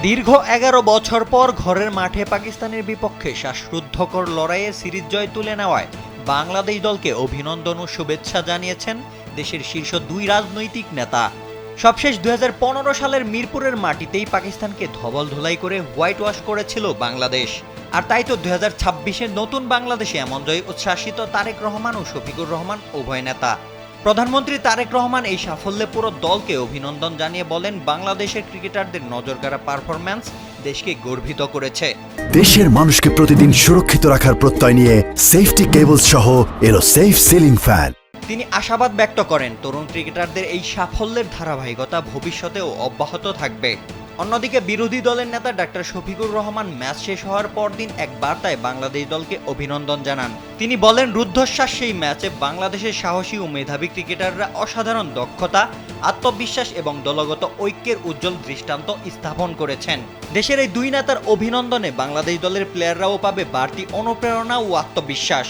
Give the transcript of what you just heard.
দীর্ঘ ১১ বছর পর ঘরের মাঠে পাকিস্তানের বিপক্ষে শ্বাসরুদ্ধকর লড়াইয়ে সিরিজ জয় তুলে নেওয়ায় বাংলাদেশ দলকে অভিনন্দন ও শুভেচ্ছা জানিয়েছেন দেশের শীর্ষ দুই রাজনৈতিক নেতা। সবশেষ ২০১৫ সালের মিরপুরের মাটিতেই পাকিস্তানকে ধবল ধোলাই করে হোয়াইট ওয়াশ করেছিল বাংলাদেশ। আর তাই তো ২০২৬-এর নতুন বাংলাদেশে এমন জয় উচ্ছ্বাসিত তারেক রহমান ও শফিকুর রহমান উভয় নেতা। প্রধানমন্ত্রী তারেক রহমান এই সাফল্যে পুরো দলকে অভিনন্দন জানিয়ে বলেন, বাংলাদেশের ক্রিকেটারদের নজরকাড়া পারফরম্যান্স দেশকে গর্বিত করেছে। দেশের মানুষকে প্রতিদিন সুরক্ষিত রাখার প্রত্যয় নিয়ে সেফটি কেবল সহ এলো সেফ সিলিং ফ্যান। তিনি আশাবাদ ব্যক্ত করেন, তরুণ ক্রিকেটারদের এই সাফল্যের ধারাবাহিকতা ভবিষ্যতেও অব্যাহত থাকবে। অন্যদিকে বিরোধী দলের নেতা ডাক্তার শফিকুর রহমান ম্যাচ শেষ হওয়ার পরদিন এক বার্তায় বাংলাদেশ দলকে অভিনন্দন জানান। তিনি বলেন, রুদ্ধশ্বাস সেই ম্যাচে বাংলাদেশের সাহসী ও মেধাবী ক্রিকেটাররা অসাধারণ দক্ষতা, আত্মবিশ্বাস এবং দলগত ঐক্যের উজ্জ্বল দৃষ্টান্ত স্থাপন করেছেন। দেশের এই দুই নেতার অভিনন্দনে বাংলাদেশ দলের প্লেয়াররাও পাবে বাড়তি অনুপ্রেরণা ও আত্মবিশ্বাস।